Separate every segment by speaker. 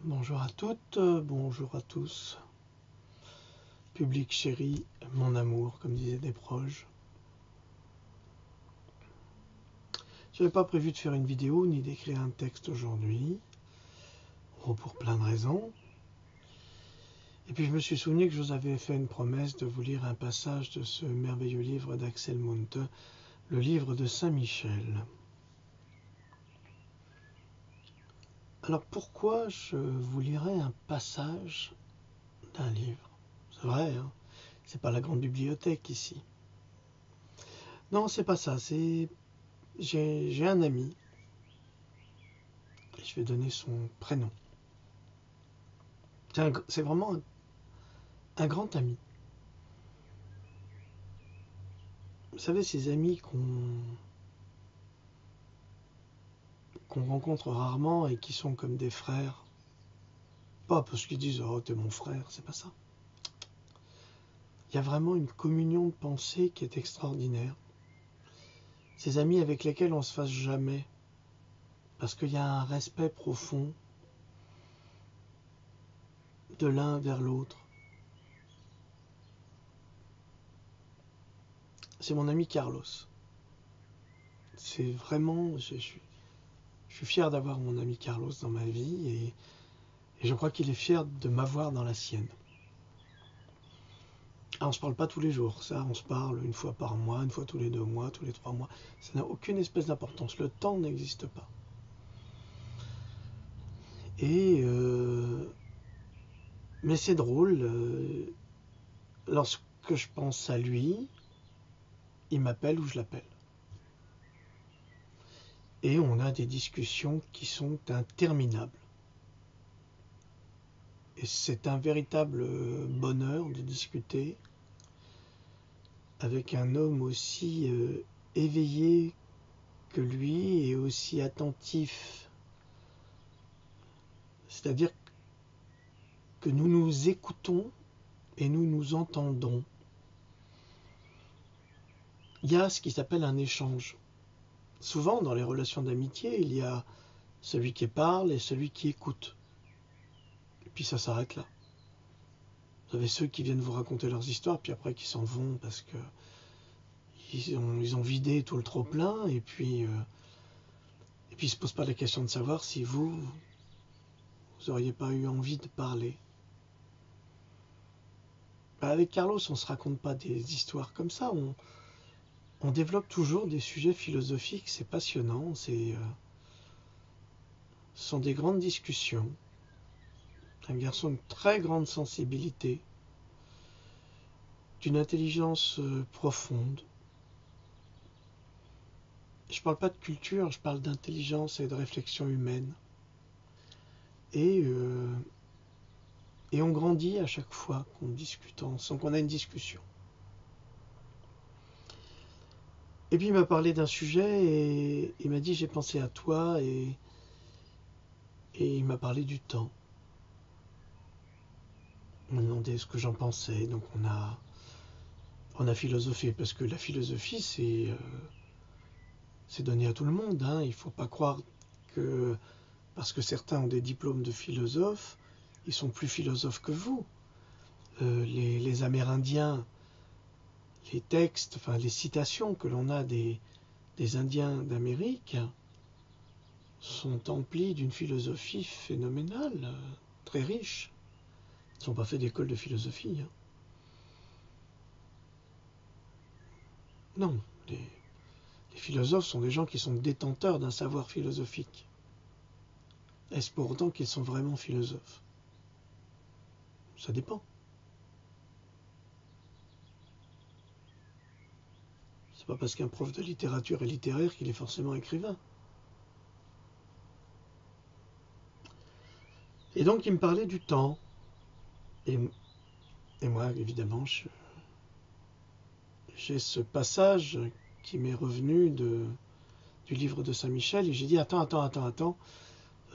Speaker 1: Bonjour à toutes, bonjour à tous. Public chéri, mon amour, comme disaient des proches. Je n'avais pas prévu de faire une vidéo ni d'écrire un texte aujourd'hui, pour plein de raisons. Et puis je me suis souvenu que je vous avais fait une promesse de vous lire un passage de ce merveilleux livre d'Axel Munthe, le livre de Saint-Michel. Alors pourquoi je vous lirai un passage d'un livre? C'est vrai, hein, c'est pas la grande bibliothèque ici. Non, c'est pas ça, j'ai un ami, et je vais donner son prénom. C'est vraiment un grand ami. Vous savez, ces amis qu'on rencontre rarement et qui sont comme des frères. Pas parce qu'ils disent oh t'es mon frère, c'est pas ça. Il y a vraiment une communion de pensée qui est extraordinaire. Ces amis avec lesquels on ne se fâche jamais, parce qu'il y a un respect profond de l'un vers l'autre. C'est mon ami Carlos. C'est vraiment, je suis fier d'avoir mon ami Carlos dans ma vie et je crois qu'il est fier de m'avoir dans la sienne. Ah, on ne se parle pas tous les jours, ça, on se parle une fois par mois, une fois tous les 2 mois, tous les 3 mois. Ça n'a aucune espèce d'importance, le temps n'existe pas. Et mais c'est drôle, lorsque je pense à lui, il m'appelle ou je l'appelle. Et on a des discussions qui sont interminables. Et c'est un véritable bonheur de discuter avec un homme aussi éveillé que lui et aussi attentif. C'est-à-dire que nous nous écoutons et nous nous entendons. Il y a ce qui s'appelle un échange. Souvent, dans les relations d'amitié, il y a celui qui parle et celui qui écoute. Et puis ça s'arrête là. Vous avez ceux qui viennent vous raconter leurs histoires, puis après qui s'en vont parce que ils ont vidé tout le trop-plein, et puis ils ne se posent pas la question de savoir si vous n'auriez pas eu envie de parler. Avec Carlos, on ne se raconte pas des histoires comme ça. On développe toujours des sujets philosophiques, c'est passionnant, ce sont des grandes discussions. Un garçon de très grande sensibilité, d'une intelligence profonde. Je ne parle pas de culture, je parle d'intelligence et de réflexion humaine. Et on grandit à chaque fois qu'on discute ensemble, qu'on a une discussion. Et puis il m'a parlé d'un sujet et il m'a dit j'ai pensé à toi et il m'a parlé du temps. Il m'a demandé ce que j'en pensais, donc on a philosophé, parce que la philosophie c'est donné à tout le monde, hein. Il ne faut pas croire que parce que certains ont des diplômes de philosophes, ils sont plus philosophes que vous. Les Amérindiens, les textes, enfin les citations que l'on a des Indiens d'Amérique sont emplis d'une philosophie phénoménale, très riche. Ils n'ont pas fait d'école de philosophie. Hein. Non, les philosophes sont des gens qui sont détenteurs d'un savoir philosophique. Est-ce pour autant qu'ils sont vraiment philosophes? Ça dépend. C'est pas parce qu'un prof de littérature est littéraire qu'il est forcément écrivain. Et donc il me parlait du temps. Et moi, évidemment, j'ai ce passage qui m'est revenu du livre de Saint-Michel, et j'ai dit attends,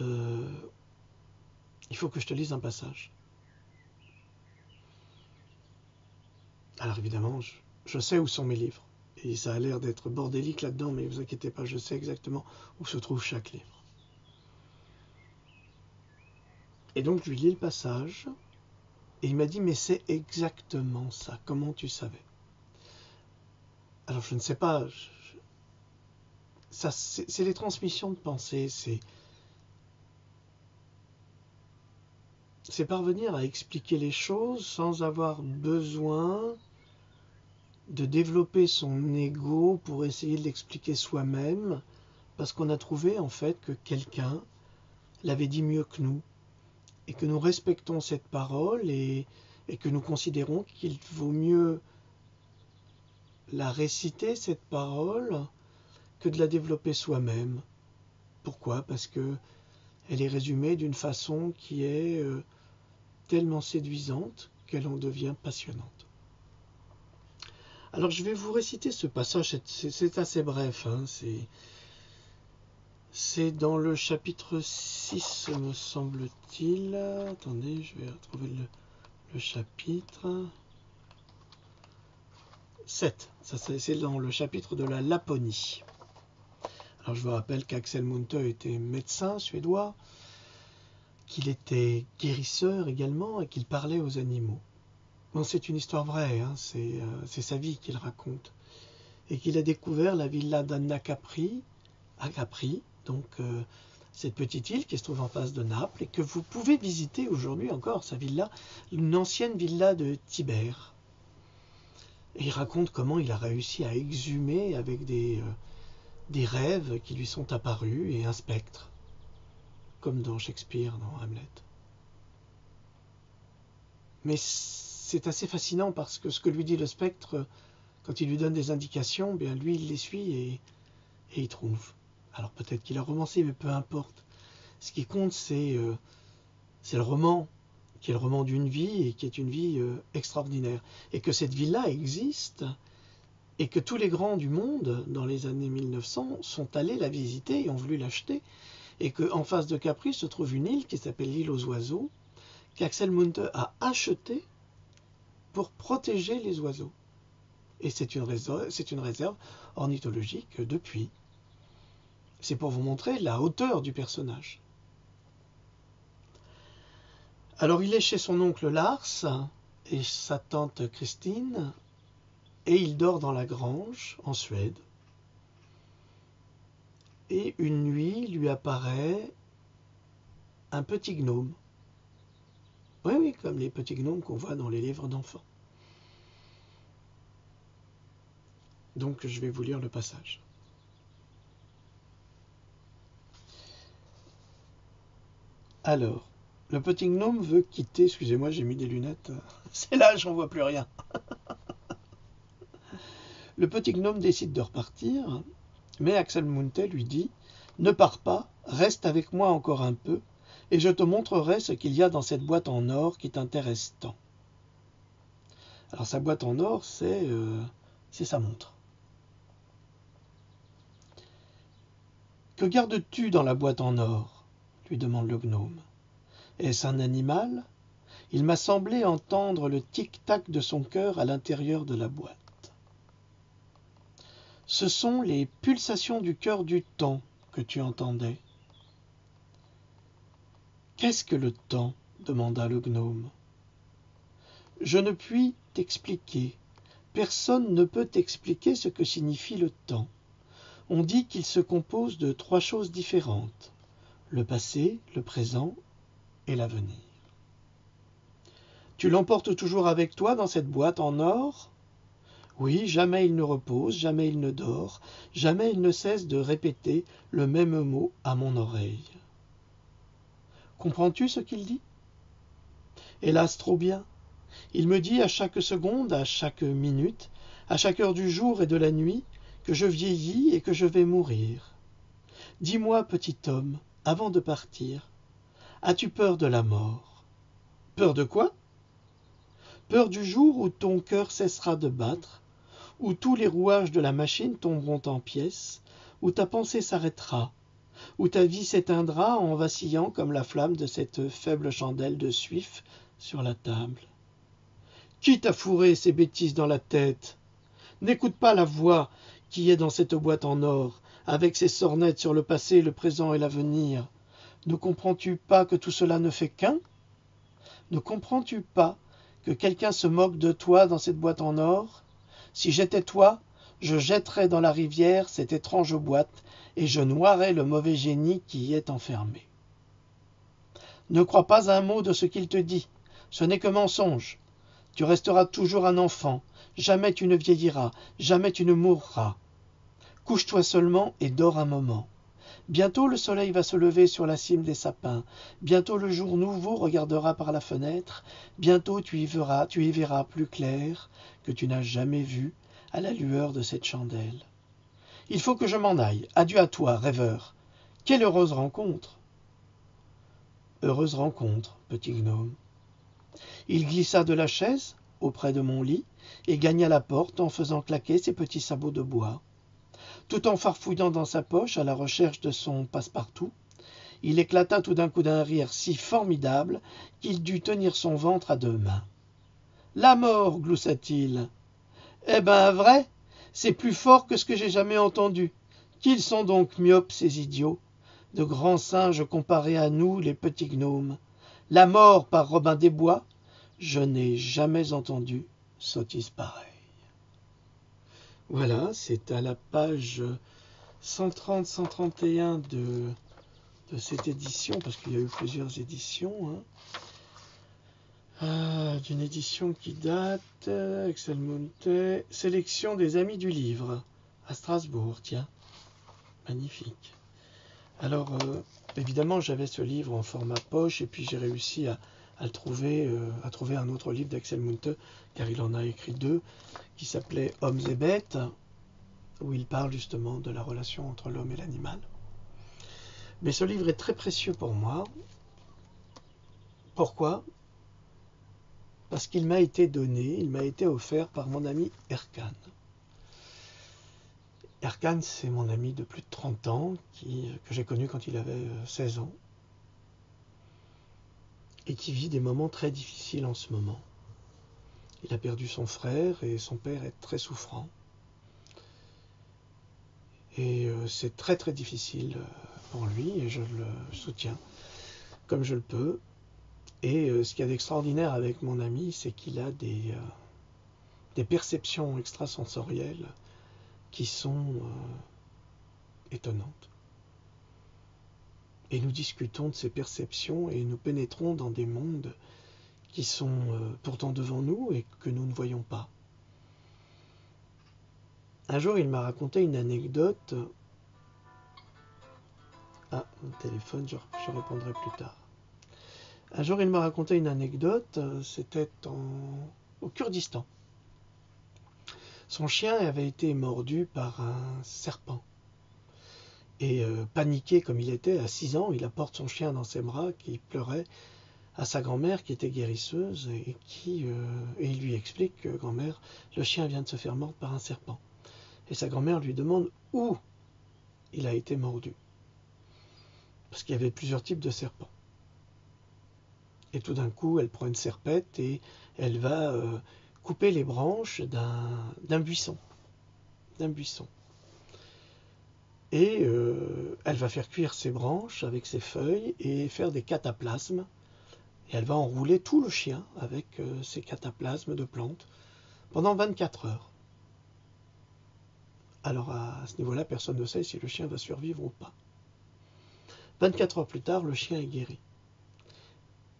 Speaker 1: il faut que je te lise un passage. Alors évidemment, je sais où sont mes livres, et ça a l'air d'être bordélique là-dedans, mais ne vous inquiétez pas, je sais exactement où se trouve chaque livre. Et donc je lui lis le passage, et il m'a dit, mais c'est exactement ça, comment tu savais? Alors je ne sais pas, ça c'est les transmissions de pensée, c'est parvenir à expliquer les choses sans avoir besoin de développer son ego pour essayer de l'expliquer soi-même, parce qu'on a trouvé en fait que quelqu'un l'avait dit mieux que nous, et que nous respectons cette parole, et que nous considérons qu'il vaut mieux la réciter, cette parole, que de la développer soi-même. Pourquoi? Parce que elle est résumée d'une façon qui est tellement séduisante qu'elle en devient passionnante. Alors je vais vous réciter ce passage, c'est assez bref, hein, c'est dans le chapitre 6, me semble-t-il. Attendez, je vais retrouver le chapitre 7. C'est dans le chapitre de la Laponie. Alors je vous rappelle qu'Axel Munthe était médecin suédois, qu'il était guérisseur également et qu'il parlait aux animaux. Bon, c'est une histoire vraie, hein, c'est sa vie qu'il raconte. Et qu'il a découvert la villa d'Anna Capri, à Capri, donc cette petite île qui se trouve en face de Naples, et que vous pouvez visiter aujourd'hui encore, sa villa, une ancienne villa de Tibère. Et il raconte comment il a réussi à exhumer avec des rêves qui lui sont apparus et un spectre, comme dans Shakespeare, dans Hamlet. Mais c'est assez fascinant parce que ce que lui dit le spectre, quand il lui donne des indications, bien lui il les suit et il trouve. Alors peut-être qu'il a romancé, mais peu importe. Ce qui compte, c'est le roman, qui est le roman d'une vie et qui est une vie extraordinaire. Et que cette ville-là existe et que tous les grands du monde, dans les années 1900, sont allés la visiter et ont voulu l'acheter. Et qu'en face de Capri se trouve une île qui s'appelle l'île aux oiseaux, qu'Axel Munthe a achetée pour protéger les oiseaux. Et c'est une réserve ornithologique depuis. C'est pour vous montrer la hauteur du personnage. Alors il est chez son oncle Lars et sa tante Christine, et il dort dans la grange en Suède. Et une nuit lui apparaît un petit gnome. Oui, comme les petits gnomes qu'on voit dans les livres d'enfants. Donc je vais vous lire le passage. Alors, le petit gnome veut quitter, excusez-moi, j'ai mis des lunettes, c'est là, j'en vois plus rien. Le petit gnome décide de repartir, mais Axel Munthe lui dit « Ne pars pas, reste avec moi encore un peu, et je te montrerai ce qu'il y a dans cette boîte en or qui t'intéresse tant. » Alors sa boîte en or, c'est sa montre. « Que gardes-tu dans la boîte en or ?» lui demande le gnome. « Est-ce un animal ? Il m'a semblé entendre le tic-tac de son cœur à l'intérieur de la boîte. » « Ce sont les pulsations du cœur du temps que tu entendais. »« Qu'est-ce que le temps ? demanda le gnome. »« Je ne puis t'expliquer. Personne ne peut t'expliquer ce que signifie le temps. On dit qu'il se compose de 3 choses différentes, le passé, le présent et l'avenir. Tu l'emportes toujours avec toi dans cette boîte en or ? Oui, jamais il ne repose, jamais il ne dort, jamais il ne cesse de répéter le même mot à mon oreille. Comprends-tu ce qu'il dit ? Hélas, trop bien. Il me dit à chaque seconde, à chaque minute, à chaque heure du jour et de la nuit, que je vieillis et que je vais mourir. Dis-moi, petit homme, avant de partir, as-tu peur de la mort ? Peur de quoi ? Peur du jour où ton cœur cessera de battre, où tous les rouages de la machine tomberont en pièces, où ta pensée s'arrêtera, où ta vie s'éteindra en vacillant comme la flamme de cette faible chandelle de suif sur la table. Qui t'a fourré ces bêtises dans la tête ? N'écoute pas la voix qui est dans cette boîte en or, avec ses sornettes sur le passé, le présent et l'avenir. Ne comprends-tu pas que tout cela ne fait qu'un ? Ne comprends-tu pas que quelqu'un se moque de toi dans cette boîte en or? Si j'étais toi, je jetterais dans la rivière cette étrange boîte et je noierais le mauvais génie qui y est enfermé. Ne crois pas un mot de ce qu'il te dit, ce n'est que mensonge. Tu resteras toujours un enfant, jamais tu ne vieilliras, jamais tu ne mourras. Couche-toi seulement et dors un moment. Bientôt le soleil va se lever sur la cime des sapins, bientôt le jour nouveau regardera par la fenêtre, bientôt tu y verras plus clair que tu n'as jamais vu à la lueur de cette chandelle. Il faut que je m'en aille. Adieu à toi, rêveur. Quelle heureuse rencontre! Heureuse rencontre, petit gnome. Il glissa de la chaise auprès de mon lit et gagna la porte en faisant claquer ses petits sabots de bois. Tout en farfouillant dans sa poche à la recherche de son passe-partout, il éclata tout d'un coup d'un rire si formidable qu'il dut tenir son ventre à 2 mains. « La mort !» gloussa-t-il. « Eh ben, vrai, c'est plus fort que ce que j'ai jamais entendu. Qu'ils sont donc myopes, ces idiots, de grands singes comparés à nous, les petits gnomes. La mort par Robin des Bois, je n'ai jamais entendu sottise pareille. » Voilà, c'est à la page 130-131 de cette édition, parce qu'il y a eu plusieurs éditions, d'une édition qui date, Axel Munthe, Sélection des Amis du Livre, à Strasbourg, tiens, magnifique. Alors, évidemment, j'avais ce livre en format poche, et puis j'ai réussi à trouver un autre livre d'Axel Munthe, car il en a écrit 2, qui s'appelait Hommes et bêtes, où il parle justement de la relation entre l'homme et l'animal. Mais ce livre est très précieux pour moi. Pourquoi? Parce qu'il m'a été donné, il m'a été offert par mon ami Erkan. Erkan, c'est mon ami de plus de 30 ans, que j'ai connu quand il avait 16 ans, et qui vit des moments très difficiles en ce moment. Il a perdu son frère et son père est très souffrant. Et c'est très très difficile pour lui et je le soutiens comme je le peux. Et ce qu'il y a d'extraordinaire avec mon ami, c'est qu'il a des perceptions extrasensorielles qui sont étonnantes. Et nous discutons de ces perceptions et nous pénétrons dans des mondes qui sont pourtant devant nous et que nous ne voyons pas. Un jour, il m'a raconté une anecdote. Ah, mon téléphone, je répondrai plus tard. Un jour, il m'a raconté une anecdote, c'était au Kurdistan. Son chien avait été mordu par un serpent. Et paniqué comme il était, à 6 ans, il apporte son chien dans ses bras, qui pleurait, à sa grand-mère qui était guérisseuse, et il lui explique que, grand-mère, le chien vient de se faire mordre par un serpent. Et sa grand-mère lui demande où il a été mordu. Parce qu'il y avait plusieurs types de serpents. Et tout d'un coup, elle prend une serpette et elle va couper les branches d'un buisson. Et elle va faire cuire ses branches avec ses feuilles et faire des cataplasmes. Et elle va enrouler tout le chien avec ces cataplasmes de plantes pendant 24 heures. Alors à ce niveau-là, personne ne sait si le chien va survivre ou pas. 24 heures plus tard, le chien est guéri.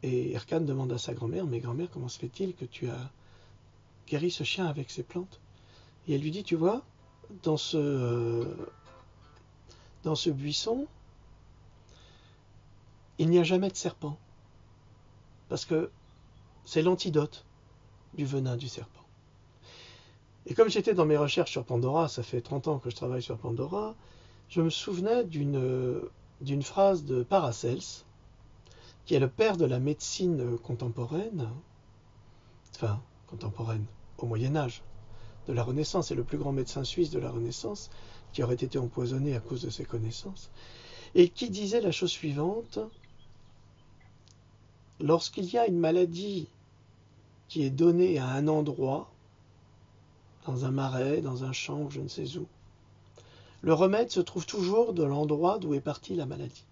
Speaker 1: Et Erkan demande à sa grand-mère, « Mais grand-mère, comment se fait-il que tu as guéri ce chien avec ces plantes ?» Et elle lui dit, « Tu vois, dans ce buisson, il n'y a jamais de serpent. Parce que c'est l'antidote du venin du serpent. » Et comme j'étais dans mes recherches sur Pandora, ça fait 30 ans que je travaille sur Pandora, je me souvenais d'une phrase de Paracelse, qui est le père de la médecine contemporaine, enfin contemporaine au Moyen-Âge, de la Renaissance, et le plus grand médecin suisse de la Renaissance, qui aurait été empoisonné à cause de ses connaissances, et qui disait la chose suivante: lorsqu'il y a une maladie qui est donnée à un endroit, dans un marais, dans un champ, ou je ne sais où, le remède se trouve toujours de l'endroit d'où est partie la maladie.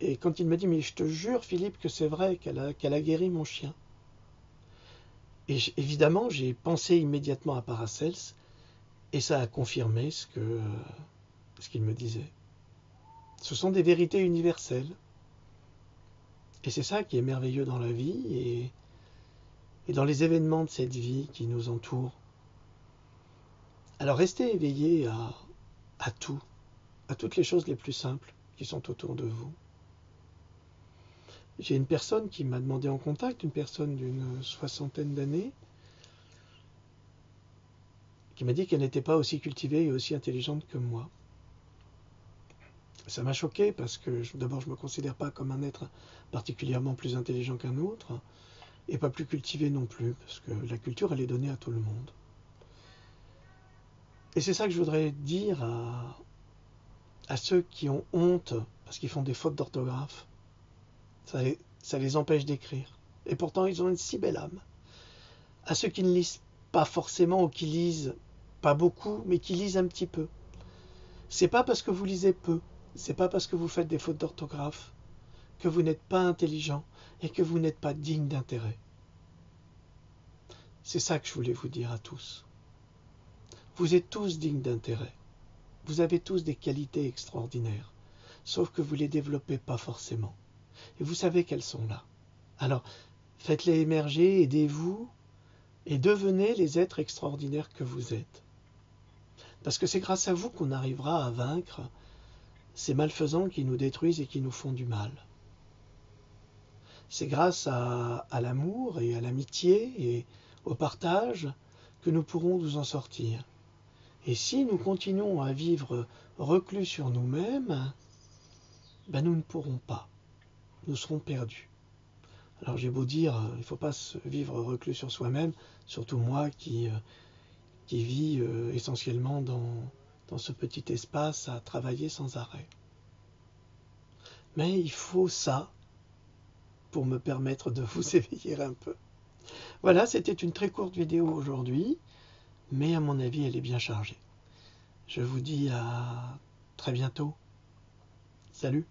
Speaker 1: Et quand il m'a dit, mais je te jure Philippe que c'est vrai qu'elle a guéri mon chien. Et évidemment, j'ai pensé immédiatement à Paracels et ça a confirmé ce qu'il me disait. Ce sont des vérités universelles. Et c'est ça qui est merveilleux dans la vie et dans les événements de cette vie qui nous entourent. Alors restez éveillés à tout, à toutes les choses les plus simples qui sont autour de vous. J'ai une personne qui m'a demandé en contact, une personne d'une 60aine d'années, qui m'a dit qu'elle n'était pas aussi cultivée et aussi intelligente que moi. Ça m'a choqué parce que d'abord je ne me considère pas comme un être particulièrement plus intelligent qu'un autre et pas plus cultivé non plus parce que la culture elle est donnée à tout le monde. Et c'est ça que je voudrais dire à ceux qui ont honte parce qu'ils font des fautes d'orthographe. Ça les empêche d'écrire. Et pourtant ils ont une si belle âme. À ceux qui ne lisent pas forcément ou qui lisent pas beaucoup mais qui lisent un petit peu. C'est pas parce que vous lisez peu. C'est pas parce que vous faites des fautes d'orthographe que vous n'êtes pas intelligent et que vous n'êtes pas digne d'intérêt. C'est ça que je voulais vous dire à tous. Vous êtes tous dignes d'intérêt. Vous avez tous des qualités extraordinaires, sauf que vous ne les développez pas forcément. Et vous savez qu'elles sont là. Alors, faites-les émerger, aidez-vous et devenez les êtres extraordinaires que vous êtes. Parce que c'est grâce à vous qu'on arrivera à vaincre ces malfaisants qui nous détruisent et qui nous font du mal. C'est grâce à l'amour et à l'amitié et au partage que nous pourrons nous en sortir. Et si nous continuons à vivre reclus sur nous-mêmes, nous ne pourrons pas. Nous serons perdus. Alors j'ai beau dire, il ne faut pas se vivre reclus sur soi-même, surtout moi qui vis essentiellement dans ce petit espace à travailler sans arrêt. Mais il faut ça pour me permettre de vous éveiller un peu. Voilà, c'était une très courte vidéo aujourd'hui, mais à mon avis, elle est bien chargée. Je vous dis à très bientôt. Salut!